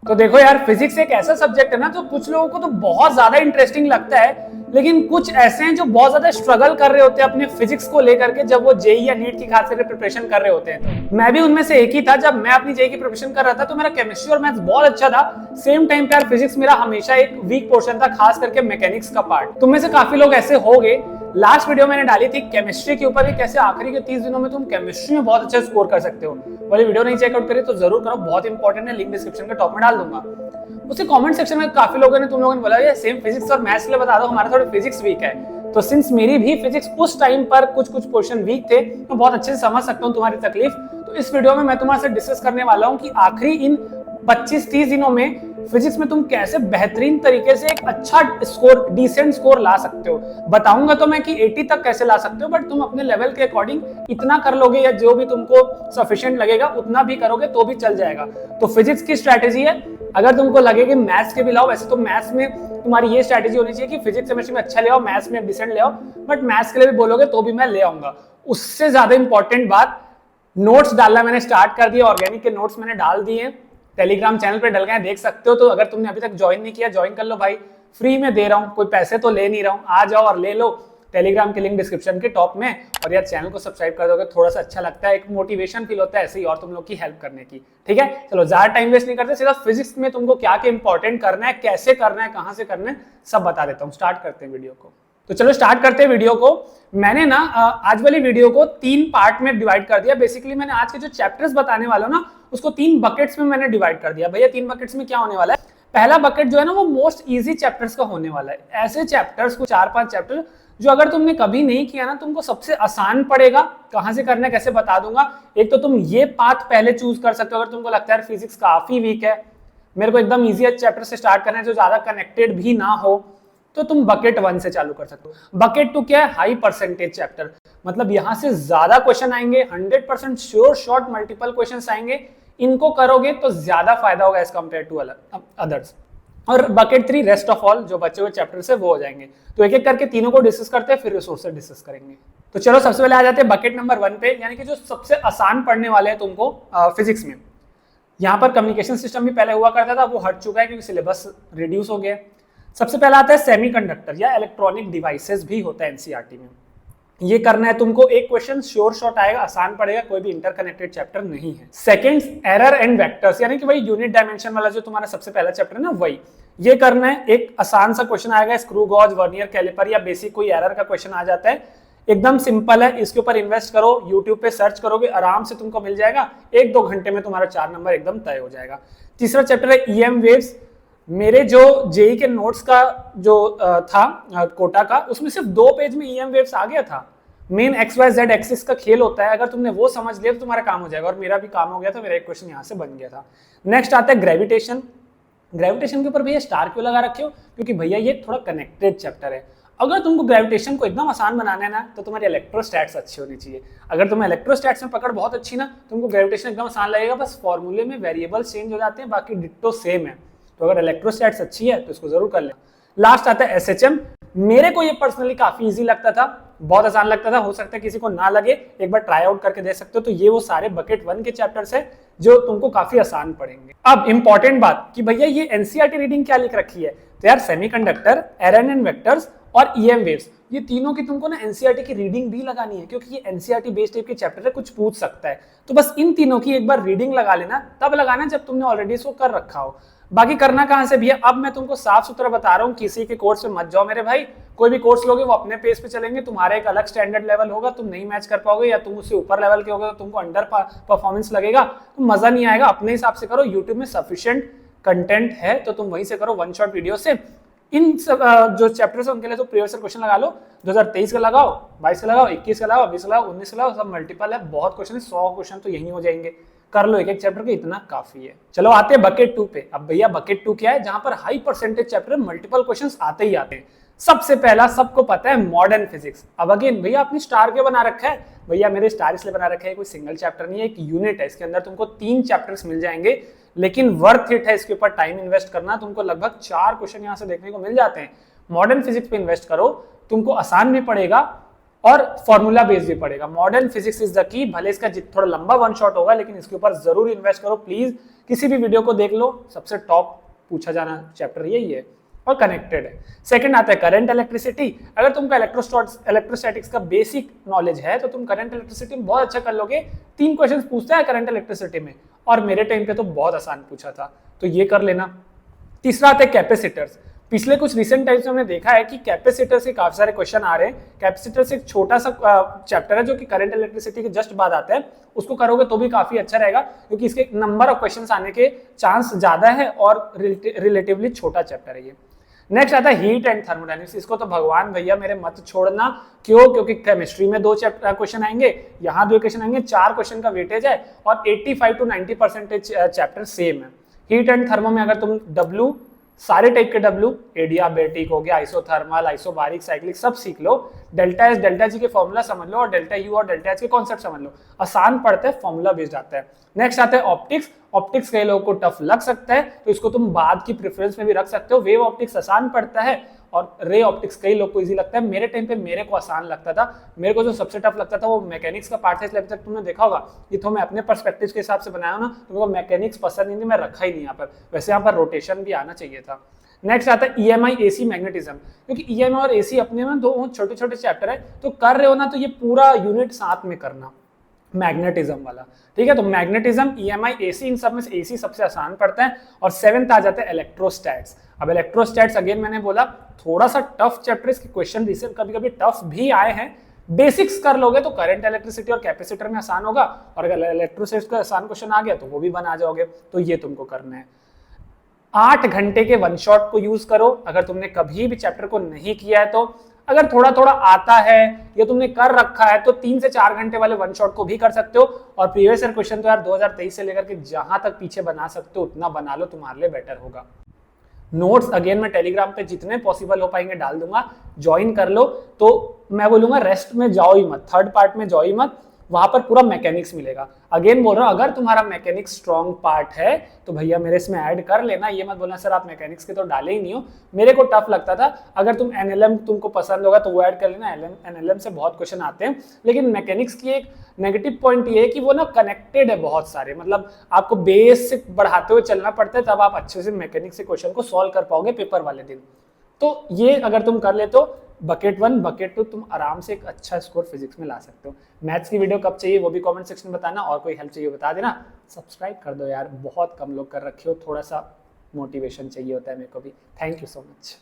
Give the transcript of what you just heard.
तो देखो यार, फिजिक्स एक ऐसा सब्जेक्ट है ना जो कुछ लोगों को तो बहुत ज्यादा इंटरेस्टिंग लगता है, लेकिन कुछ ऐसे हैं जो बहुत ज्यादा स्ट्रगल कर रहे होते हैं अपने फिजिक्स को लेकर के जब वो जेई या नीट की खास करके प्रिपरेशन कर रहे होते हैं। तो मैं भी उनमें से एक ही था। जब मैं अपनी जेई की प्रिपरेशन कर रहा था तो मेरा केमिस्ट्री और मैथ्स बहुत अच्छा था। सेम टाइम पे यार फिजिक्स मेरा हमेशा एक वीक पोर्शन था, खास करके मैकेनिक्स का पार्ट। तुम में से काफी लोग ऐसे हो गए। लास्ट वीडियो मैंने डाली थी केमिस्ट्री के ऊपर, कैसे आखिरी के 30 दिनों में तुम केमिस्ट्री में बहुत अच्छा स्कोर कर सकते हो। वाली वीडियो नहीं चेकआउट करी तो जरूर करो, बहुत इंपॉर्टेंट है। लिंक डिस्क्रिप्शन के टॉप में डाल दूंगा। उसी कमेंट सेक्शन में काफी लोगों ने तुम लोगों ने बोला ये सेम फिजिक्स और मैथ्स के लिए बता दो, हमारा थोड़ा फिजिक्स वीक है। तो सिंस मेरी भी फिजिक्स उस टाइम पर कुछ पोर्शन वीक थे, मैं बहुत अच्छे से समझ सकता हूँ तुम्हारी तकलीफ। तो इस वीडियो में मैं तुम्हारे से डिस्कस करने वाला हूँ कि आखिरी इन 25-30 दिनों में फिजिक्स में तुम कैसे बेहतरीन तरीके से एक अच्छा स्कोर, डिसेंट स्कोर ला सकते हो। बताऊंगा तो मैं कि 80 तक कैसे ला सकते हो, बट तुम अपने लेवल के अकॉर्डिंग इतना कर लोगे या जो भी तुमको सफिशिएंट लगेगा उतना भी करोगे तो भी चल जाएगा। तो फिजिक्स की स्ट्रैटेजी है, अगर तुमको लगे कि मैथ्स के भी लाओ, वैसे तो मैथ्स में तुम्हारी ये स्ट्रैटेजी होनी चाहिए कि फिजिक्स केमिस्ट्री में अच्छा ले आओ, मैथ्स में डिसेंट ले आओ, बट मैथ्स के लिए भी बोलोगे तो भी मैं ले आऊंगा। उससे ज्यादा इंपॉर्टेंट बात, नोट्स डालना मैंने स्टार्ट कर दिया। ऑर्गेनिक के नोट्स मैंने डाल दिए, टेलीग्राम चैनल पे डल गए, देख सकते हो। तो अगर तुमने अभी तक ज्वाइन नहीं किया, ज्वाइन कर लो भाई, फ्री में दे रहा हूँ, कोई पैसे तो ले नहीं रहा हूँ। आ जाओ और ले लो। टेलीग्राम की लिंक डिस्क्रिप्शन के टॉप में। और यार चैनल को सब्सक्राइब कर दोगे, थोड़ा सा अच्छा लगता है, एक मोटिवेशन फील होता है ऐसे ही और तुम लोग की हेल्प करने की। ठीक है, चलो ज्यादा टाइम वेस्ट नहीं करते, सिर्फ फिजिक्स में तुमको क्या क्या इंपॉर्टेंट करना है, कैसे करना है, कहां से करना है, सब बता देता हूँ। स्टार्ट करते हैं वीडियो को। तो चलो स्टार्ट करते हैं वीडियो को। मैंने ना आज वाली वीडियो को 3 पार्ट में डिवाइड कर दिया। बेसिकली मैंने आज के जो चैप्टर्स बताने वाला हूं ना, उसको 3 बकेट्स में मैंने डिवाइड कर दिया। भैया 3 बकेट्स में क्या होने वाला है, पहला बकेट जो है ना वो मोस्ट इजी चैप्टर्स का होने वाला है। ऐसे चैप्टर्स को 4-5 चैप्टर जो अगर तुमने कभी नहीं किया ना, तुमको सबसे आसान पड़ेगा। कहां से करना है कैसे बता दूंगा। एक तो तुम ये पाथ पहले चूज कर सकते हो अगर तुमको लगता है फिजिक्स काफी वीक है, मेरे को एकदम इजी चैप्टर से स्टार्ट करना है जो ज्यादा कनेक्टेड भी ना हो, तो तुम बकेट 1 से चालू कर सकते हो। बकेट 2 क्या है, हाई परसेंटेज चैप्टर, मतलब यहां से ज्यादा क्वेश्चन आएंगे, 100% श्योर शॉर्ट मल्टीपल क्वेश्चन आएंगे। इनको करोगे तो ज्यादा फायदा होगा एज कंपेयर टू अदर्स। और बकेट 3 रेस्ट ऑफ ऑल, जो बचे हुए चैप्टर से वो हो जाएंगे। तो एक एक करके तीनों को डिस्कस करते हैं, फिर रिसोर्सेज डिस्कस करेंगे। तो चलो सबसे पहले आ जाते हैं बकेट नंबर 1 पे, यानी कि जो सबसे आसान पढ़ने वाले हैं तुमको फिजिक्स में। यहाँ पर कम्युनिकेशन सिस्टम भी पहले हुआ करता था, वो हट चुका है क्योंकि सिलेबस रिड्यूस हो गया। सबसे पहला आता है सेमीकंडक्टर या इलेक्ट्रॉनिक डिवाइसेस भी होता है एनसीईआरटी में। ये करना है तुमको, एक क्वेश्चन श्योर शॉट आएगा, आसान पड़ेगा, कोई भी इंटरकनेक्टेड चैप्टर नहीं है। सेकंड, एरर एंड वेक्टर्स, यानी कि वही यूनिट डायमेंशन वाला जो तुम्हारा सबसे पहला चैप्टर है ना, वही ये करना है। एक आसान सा क्वेश्चन आएगा, स्क्रू गॉज, वर्नियर कैलिपर या बेसिक कोई एरर का क्वेश्चन आ जाता है, एकदम सिंपल है। इसके ऊपर इन्वेस्ट करो, यूट्यूब पे सर्च करोगे आराम से तुमको मिल जाएगा। 1-2 घंटे में तुम्हारा 4 नंबर एकदम तय हो जाएगा। तीसरा चैप्टर है ईएम वेव्स। मेरे जो जेई के नोट्स का जो था कोटा का, उसमें सिर्फ 2 पेज में ईएम वेव्स आ गया था। मेन XYZ एक्सिस का खेल होता है, अगर तुमने वो समझ लिया तो तुम्हारा काम हो जाएगा। और मेरा भी काम हो गया था, मेरा एक क्वेश्चन यहाँ से बन गया था। नेक्स्ट आता है ग्रेविटेशन। ग्रेविटेशन के ऊपर भैया स्टार क्यों लगा रखे हो, क्योंकि भैया ये थोड़ा कनेक्टेड चैप्टर है। अगर तुमको ग्रेविटेशन को एकदम आसान बनाना है ना, तो तुम्हारी इलेक्ट्रोस्टैट्स अच्छी होनी चाहिए। अगर तुम्हें इलेक्ट्रोस्टैट्स में पकड़ बहुत अच्छी ना, तुमको ग्रेविटेशन एकदम आसान लगेगा। बस फॉर्मूले में वेरिएबल्स चेंज हो जाते हैं, बाकी डिट्टो सेम है। तो अगर इलेक्ट्रोस्टैट्स अच्छी है तो इसको जरूर कर लेना। लास्ट आता है एसएचएम। मेरे को ये पर्सनली काफी इजी लगता था, बहुत आसान लगता था। हो सकता है किसी को ना लगे, एक बार ट्राई आउट करके देख सकते हो। तो ये वो सारे बकेट 1 के चैप्टर्स है जो तुमको काफी आसान पड़ेंगे। अब इंपॉर्टेंट बात कि भैया ये एनसीईआरटी रीडिंग क्या लिख रखी है, तो यार सेमीकंडक्टर, एरर एंड वेक्टर्स और ईएम वेव्स, ये तीनों की तुमको ना एनसीईआरटी की रीडिंग भी लगानी है, क्योंकि ये एनसीईआरटी बेस्ड टाइप के चैप्टर है, कुछ पूछ सकता है। तो बस इन तीनों की एक बार रीडिंग लगा लेना, तब लगाना जब तुमने ऑलरेडी इसको कर रखा हो। बाकी करना कहां से भैया, अब मैं तुमको साफ सुथरा बता रहा हूँ, किसी के कोर्स पे मत जाओ मेरे भाई। कोई भी कोर्स लोगे वो अपने पेस पे चलेंगे, तुम्हारा एक अलग स्टैंडर्ड लेवल होगा, तुम नहीं मैच कर पाओगे, या तुम उससे ऊपर लेवल के होगे तो तुमको अंडर परफॉर्मेंस लगेगा, तो मजा नहीं आएगा। अपने हिसाब से करो, यूट्यूब में सफिशिएंट कंटेंट है तो तुम वहीं से करो, 1 शॉट वीडियो से। इन जो चैप्टर्स है उनके लिए तो प्रीवियस क्वेश्चन लगा लो, 2023 का लगाओ, 22 का लगाओ, 21 का लगाओ, 20 का लगाओ, 19 का लगाओ, सब मल्टीपल है, बहुत क्वेश्चन है, 100 क्वेश्चन तो यही हो जाएंगे। कर लो एक एक चैप्टर के, इतना काफी है। चलो आते हैं बकेट 2 पे। अब भैया बकेट 2 क्या है, जहां पर high percentage chapter multiple questions आते ही आते हैं। सबसे पहला सबको पता है मॉडर्न फिजिक्स। अब अगेन भैया अपनी स्टार क्यों बना रखा है, भैया मेरे स्टार इसलिए बना रखा है, कोई सिंगल चैप्टर नहीं है, एक यूनिट है। इसके अंदर तुमको 3 चैप्टर्स मिल जाएंगे, लेकिन वर्थ इट है इसके ऊपर टाइम इन्वेस्ट करना। तुमको लगभग 4 क्वेश्चन यहाँ से देखने को मिल जाते हैं। मॉडर्न फिजिक्स पे इन्वेस्ट करो, तुमको आसान भी पड़ेगा और फॉर्मूला बेस्ड भी पड़ेगा। Modern physics is the key, भले इसका थोड़ा लंबा वन शॉट होगा लेकिन इसके ऊपर जरूर इन्वेस्ट करो प्लीज। किसी भी वीडियो को देख लो, सबसे टॉप पूछा जाना चैप्टर यही है और कनेक्टेड है। सेकंड आता है करंट इलेक्ट्रिसिटी। अगर तुमका इलेक्ट्रोस्टैटिक्स का बेसिक नॉलेज है तो तुम करंट इलेक्ट्रिसिटी में बहुत अच्छा कर लोगे। 3 क्वेश्चन पूछता है करंट इलेक्ट्रिसिटी में और मेरे टाइम पे तो बहुत आसान पूछा था, तो ये कर लेना। तीसरा आता है कैपेसिटर्स। पिछले कुछ रिसेंट टाइम्स में हमने देखा है कि कैपेसिटर से काफी सारे क्वेश्चन आ रहे हैं। कैपेसिटर से एक छोटा सा चैप्टर है जो कि करंट इलेक्ट्रिसिटी के जस्ट बाद आता है, उसको करोगे तो भी काफी अच्छा रहेगा क्योंकि इसके नंबर ऑफ क्वेश्चंस आने के चांस ज्यादा है और रिलेटिवली छोटा चैप्टर है ये। नेक्स्ट आता है हीट एंड थर्मोडायनेमिक्स। इसको तो भगवान भैया मेरे मत छोड़ना, क्यों? क्योंकि केमिस्ट्री में 2 क्वेश्चन आएंगे, यहाँ 2 क्वेश्चन आएंगे, 4 क्वेश्चन का वेटेज है और 85 to 90% चैप्टर सेम है। हीट एंड थर्मो में अगर तुम W सारे टाइप के W, एडियाबेटिक हो गया, आइसोथर्मल, आइसोबारिक, साइक्लिक सब सीख लो। डेल्टा एस डेल्टा जी के फॉर्मूला समझ लो और डेल्टा यू और डेल्टा एच के कॉन्सेप्ट समझ लो। आसान पड़ता है, फॉर्मूला बेस्ड आता है। नेक्स्ट आता है ऑप्टिक्स। ऑप्टिक्स कई लोगों को टफ लग सकता है तो इसको तुम बाद की प्रेफरेंस में भी रख सकते हो। वेव ऑप्टिक्स आसान पड़ता है और रे ऑप्टिक्स कई लोग को इजी लगता है। मेरे टाइम पे मेरे को आसान लगता था। मेरे को जो सबसे टफ लगता था वो मैकेनिक्स का पार्ट है, इसलिए अभी तक तुमने देखा होगा ये तो मैं अपने पर्सपेक्टिव के हिसाब से बनाया हूं ना, तो मेरे को मैकेनिक्स पसंद नहीं थी, मैं रखा ही नहीं यहाँ पर। वैसे यहाँ पर रोटेशन भी आना चाहिए था। नेक्स्ट आता है EMI AC मैग्नेटिज्म, क्योंकि EMI और AC अपने में 2 छोटे छोटे चैप्टर है, तो कर रहे हो ना तो ये पूरा यूनिट साथ में करना मैग्नेटिज्म वाला, ठीक है। तो मैग्नेटिज्म, EMI, AC, इन सब में से AC सबसे आसान पड़ता है। और 7th आ जाता है इलेक्ट्रोस्टैट्स। अब इलेक्ट्रोस्टैट्स अगेन मैंने बोला थोड़ा सा टफ चैप्टर, इसके क्वेश्चन रिसेंट कभी कभी टफ भी आए हैं। बेसिक्स कर लोगे तो करंट इलेक्ट्रिसिटी और कैपेसिटर में आसान होगा, और अगर इलेक्ट्रोस्टैट्स का आसान क्वेश्चन आ गया तो वो भी बना जाओगे। तो ये तुमको करना है। 8 घंटे के वन शॉट को यूज करो अगर तुमने कभी भी चैप्टर को नहीं किया है तो। अगर थोड़ा थोड़ा आता है या तुमने कर रखा है तो 3 से 4 घंटे वाले वन शॉट को भी कर सकते हो। और प्रीवियस ईयर क्वेश्चन तो यार 2023 से लेकर के जहां तक पीछे बना सकते हो उतना बना लो, तुम्हारे लिए बेटर होगा। नोट्स अगेन मैं टेलीग्राम पे जितने पॉसिबल हो पाएंगे डाल दूंगा, ज्वाइन कर लो। तो मैं बोलूंगा रेस्ट में जाओ ही मत, थर्ड पार्ट में जाओ ही मत, वहां पर पूरा मैकेनिक्स मिलेगा। अगेन बोल रहा हूं, अगर तुम्हारा मैकेनिक्स स्ट्रॉन्ग पार्ट है तो भैया मेरे इसमें ऐड कर लेना। ये मत बोलना सर आप मैकेनिक्स के तो डाले ही नहीं हो, मेरे को टफ लगता था। अगर तुम NLM तुमको पसंद होगा तो वो ऐड कर लेना। NLM से बहुत क्वेश्चन आते हैं, लेकिन मैकेनिक्स की एक नेगेटिव पॉइंट ये है कि वो ना कनेक्टेड है बहुत सारे, मतलब आपको बेसिक बढ़ाते हुए चलना पड़ता है, तब आप अच्छे से मैकेनिक्स के क्वेश्चन को सॉल्व कर पाओगे पेपर वाले दिन। तो ये अगर तुम कर ले तो बकेट 1 बकेट 2 तुम आराम से एक अच्छा स्कोर फिजिक्स में ला सकते हो। मैथ्स की वीडियो कब चाहिए वो भी कमेंट सेक्शन में बताना, और कोई हेल्प चाहिए बता देना। सब्सक्राइब कर दो यार, बहुत कम लोग कर रखे हो, थोड़ा सा मोटिवेशन चाहिए होता है मेरे को भी। Thank you so much.